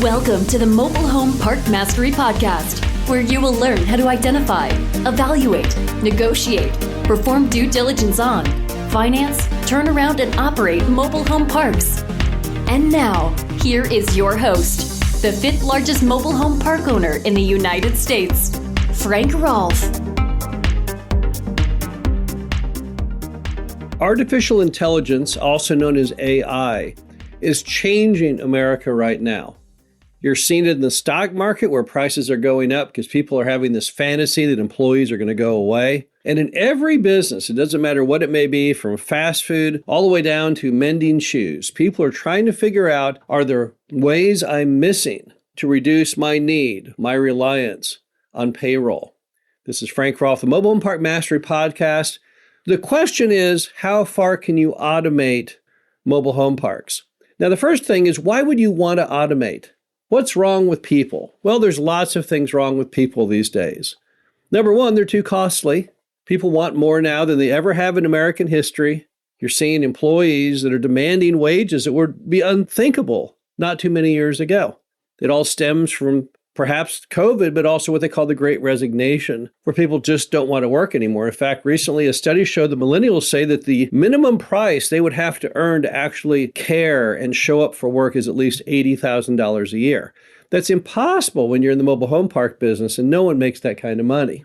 Welcome to the Mobile Home Park Mastery Podcast, where you will learn how to identify, evaluate, negotiate, perform due diligence on, finance, turn around, and operate mobile home parks. And now, here is your host, the fifth largest mobile home park owner in the United States, Frank Rolfe. Artificial intelligence, also known as AI, is changing America right now. You're seeing it in the stock market where prices are going up because people are having this fantasy that employees are going to go away. And in every business, it doesn't matter what it may be, from fast food all the way down to mending shoes, people are trying to figure out, are there ways I'm missing to reduce my need, my reliance on payroll? This is Frank Rolfe, the Mobile Home Park Mastery Podcast. The question is, how far can you automate mobile home parks? Now, the first thing is, why would you want to automate? What's wrong with people? Well, there's lots of things wrong with people these days. Number one, they're too costly. People want more now than they ever have in American history. You're seeing employees that are demanding wages that would be unthinkable not too many years ago. It all stems from perhaps COVID, but also what they call the Great Resignation, where people just don't want to work anymore. In fact, recently a study showed the millennials say that the minimum price they would have to earn to actually care and show up for work is at least $80,000 a year. That's impossible when you're in the mobile home park business, and no one makes that kind of money.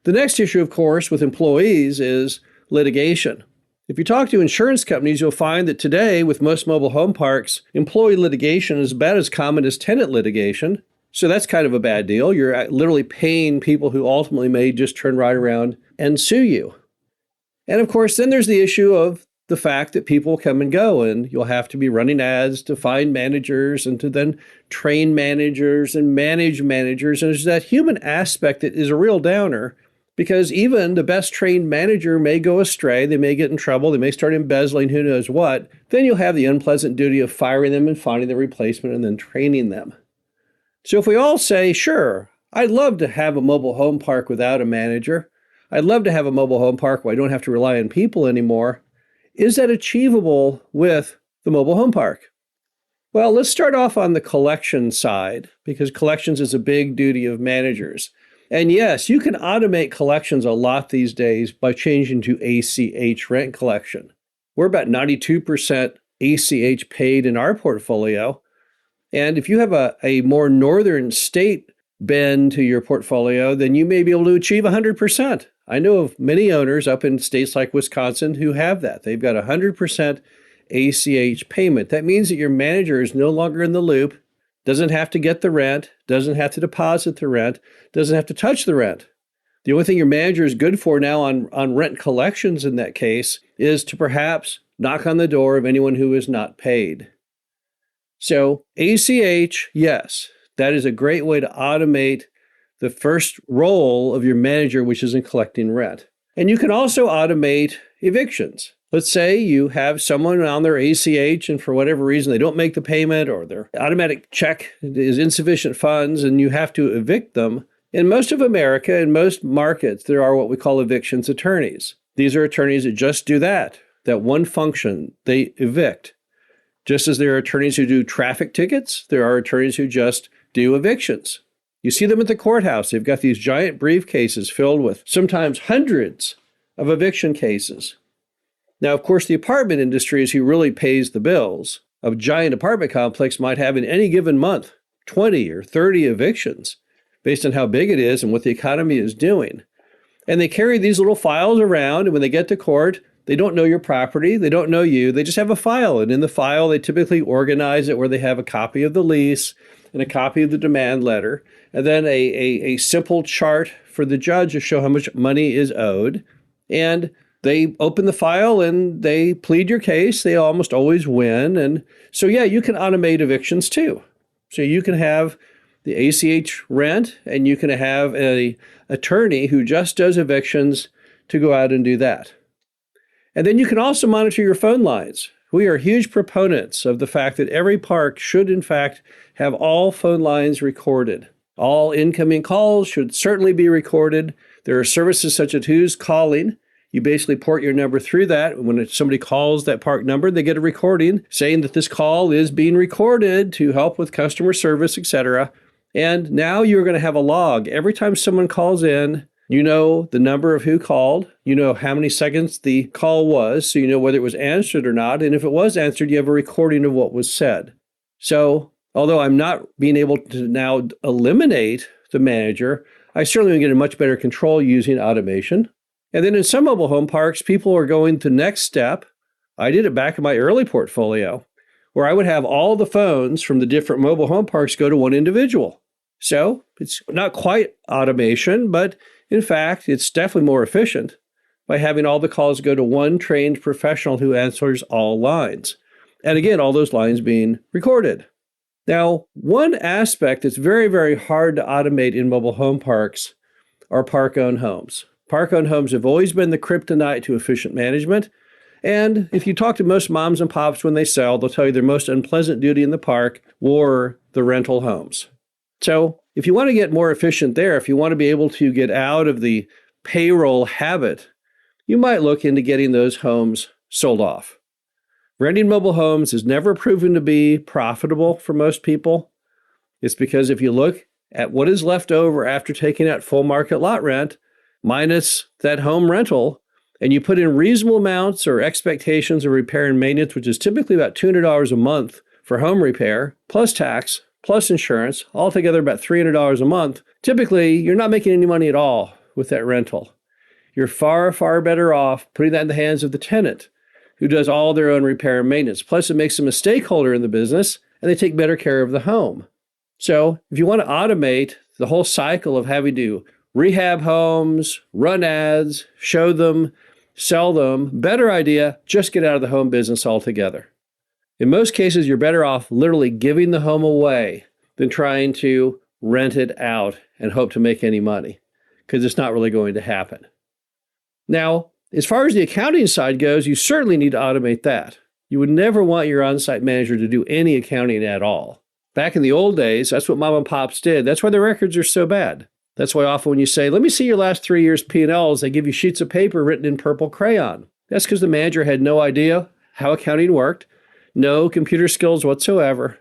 The next issue, of course, with employees is litigation. If you talk to insurance companies, you'll find that today, with most mobile home parks, employee litigation is about as common as tenant litigation. So that's kind of a bad deal. You're literally paying people who ultimately may just turn right around and sue you. And of course, then there's the issue of the fact that people come and go, and you'll have to be running ads to find managers and to then train managers and manage managers. And there's that human aspect that is a real downer, because even the best trained manager may go astray. They may get in trouble. They may start embezzling, who knows what. Then you'll have the unpleasant duty of firing them and finding the replacement and then training them. So if we all say, sure, I'd love to have a mobile home park without a manager. I'd love to have a mobile home park where I don't have to rely on people anymore. Is that achievable with the mobile home park? Well, let's start off on the collection side, because collections is a big duty of managers. And yes, you can automate collections a lot these days by changing to ACH rent collection. We're about 92% ACH paid in our portfolio. And if you have a more northern state bend to your portfolio, then you may be able to achieve 100%. I know of many owners up in states like Wisconsin who have that. They've got 100% ACH payment. That means that your manager is no longer in the loop, doesn't have to get the rent, doesn't have to deposit the rent, doesn't have to touch the rent. The only thing your manager is good for now on rent collections in that case is to perhaps knock on the door of anyone who is not paid. So ACH, yes, that is a great way to automate the first role of your manager, which is in collecting rent. And you can also automate evictions. Let's say you have someone on their ACH and for whatever reason they don't make the payment, or their automatic check is insufficient funds and you have to evict them. In most of America, in most markets, there are what we call evictions attorneys. These are attorneys that just do that one function, they evict. Just as there are attorneys who do traffic tickets, there are attorneys who just do evictions. You see them at the courthouse. They've got these giant briefcases filled with sometimes hundreds of eviction cases. Now, of course, the apartment industry is who really pays the bills. A giant apartment complex might have in any given month 20 or 30 evictions based on how big it is and what the economy is doing. And they carry these little files around, and when they get to court, they don't know your property. They don't know you. They just have a file. And in the file, they typically organize it where they have a copy of the lease and a copy of the demand letter, and then a simple chart for the judge to show how much money is owed. And they open the file and they plead your case. They almost always win. And so, yeah, you can automate evictions too. So you can have the ACH rent, and you can have an attorney who just does evictions to go out and do that. And then you can also monitor your phone lines. We are huge proponents of the fact that every park should, in fact, have all phone lines recorded. All incoming calls should certainly be recorded. There are services such as Who's Calling. You basically port your number through that. When somebody calls that park number, they get a recording saying that this call is being recorded to help with customer service, etc. And now you're going to have a log. Every time someone calls in, you know the number of who called, you know how many seconds the call was, so you know whether it was answered or not. And if it was answered, you have a recording of what was said. So although I'm not being able to now eliminate the manager, I certainly get a much better control using automation. And then in some mobile home parks, people are going to the next step. I did it back in my early portfolio, where I would have all the phones from the different mobile home parks go to one individual. So it's not quite automation, but in fact, it's definitely more efficient by having all the calls go to one trained professional who answers all lines. And again, all those lines being recorded. Now, one aspect that's very, very hard to automate in mobile home parks are park-owned homes. Park-owned homes have always been the kryptonite to efficient management. And if you talk to most moms and pops when they sell, they'll tell you their most unpleasant duty in the park were the rental homes. So if you want to get more efficient there, if you want to be able to get out of the payroll habit, you might look into getting those homes sold off. Renting mobile homes is never proven to be profitable for most people. It's because if you look at what is left over after taking out full market lot rent, minus that home rental, and you put in reasonable amounts or expectations of repair and maintenance, which is typically about $200 a month for home repair, plus tax, plus insurance, altogether about $300 a month, typically you're not making any money at all with that rental. You're far, far better off putting that in the hands of the tenant who does all their own repair and maintenance. Plus, it makes them a stakeholder in the business and they take better care of the home. So if you want to automate the whole cycle of having to rehab homes, run ads, show them, sell them, better idea, just get out of the home business altogether. In most cases, you're better off literally giving the home away than trying to rent it out and hope to make any money, because it's not really going to happen. Now, as far as the accounting side goes, you certainly need to automate that. You would never want your on-site manager to do any accounting at all. Back in the old days, that's what mom and pops did. That's why the records are so bad. That's why often when you say, let me see your last 3 years P&Ls, they give you sheets of paper written in purple crayon. That's because the manager had no idea how accounting worked, no computer skills whatsoever,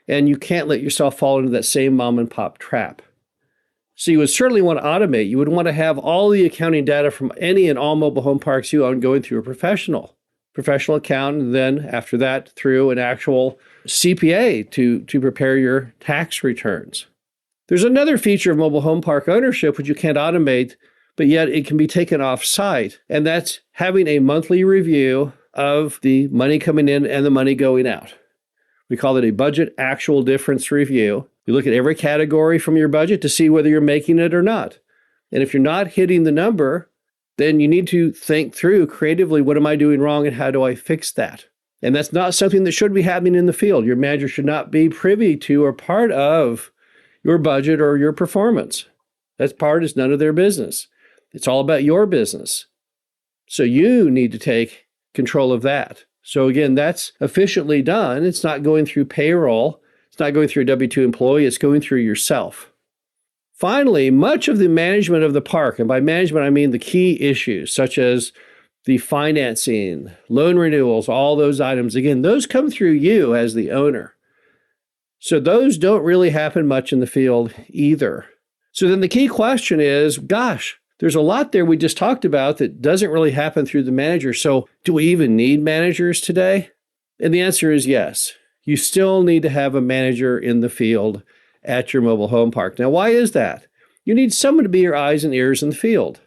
and you can't let yourself fall into that same mom and pop trap. So you would certainly want to automate. You would want to have all the accounting data from any and all mobile home parks you own going through a professional accountant, and then after that through an actual CPA to prepare your tax returns. There's another feature of mobile home park ownership which you can't automate, but yet it can be taken off site, and that's having a monthly review of the money coming in and the money going out. We call it a budget actual difference review. You look at every category from your budget to see whether you're making it or not. And if you're not hitting the number, then you need to think through creatively, what am I doing wrong and how do I fix that? And that's not something that should be happening in the field. Your manager should not be privy to or part of your budget or your performance. That part is none of their business. It's all about your business. So you need to take control of that. So again, that's efficiently done. It's not going through payroll. It's not going through a W-2 employee. It's going through yourself. Finally, much of the management of the park, and by management, I mean the key issues, such as the financing, loan renewals, all those items, again, those come through you as the owner. So those don't really happen much in the field either. So then the key question is, gosh, there's a lot there we just talked about that doesn't really happen through the manager. So do we even need managers today? And the answer is yes. You still need to have a manager in the field at your mobile home park. Now, why is that? You need someone to be your eyes and ears in the field.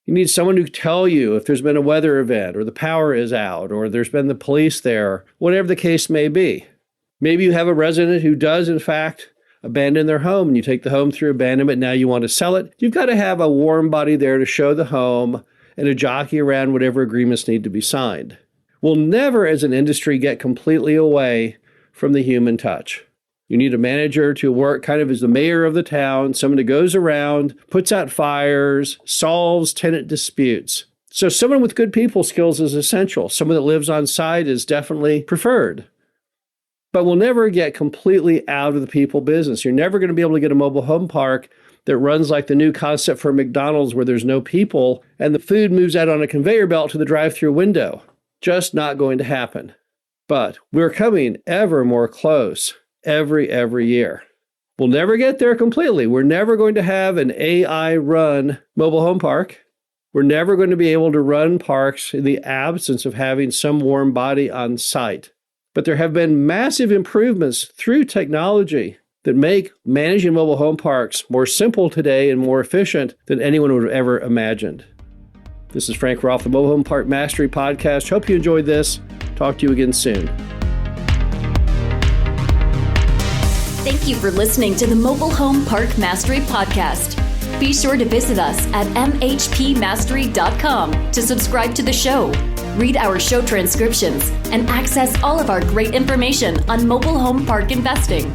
You need someone to tell you if there's been a weather event or the power is out or there's been the police there, whatever the case may be. Maybe you have a resident who does, in fact, abandon their home and you take the home through abandonment. Now you want to sell it. You've got to have a warm body there to show the home and a jockey around whatever agreements need to be signed. We'll never, as an industry, get completely away from the human touch. You need a manager to work kind of as the mayor of the town, someone who goes around, puts out fires, solves tenant disputes. So someone with good people skills is essential. Someone that lives on site is definitely preferred. But we'll never get completely out of the people business. You're never going to be able to get a mobile home park that runs like the new concept for McDonald's where there's no people and the food moves out on a conveyor belt to the drive-thru window. Just not going to happen. But we're coming ever more close every year. We'll never get there completely. We're never going to have an AI-run mobile home park. We're never going to be able to run parks in the absence of having some warm body on site. But there have been massive improvements through technology that make managing mobile home parks more simple today and more efficient than anyone would have ever imagined. This is Frank Roth, the Mobile Home Park Mastery Podcast. Hope you enjoyed this. Talk to you again soon. Thank you for listening to the Mobile Home Park Mastery Podcast. Be sure to visit us at mhpmastery.com to subscribe to the show, read our show transcriptions, and access all of our great information on mobile home park investing.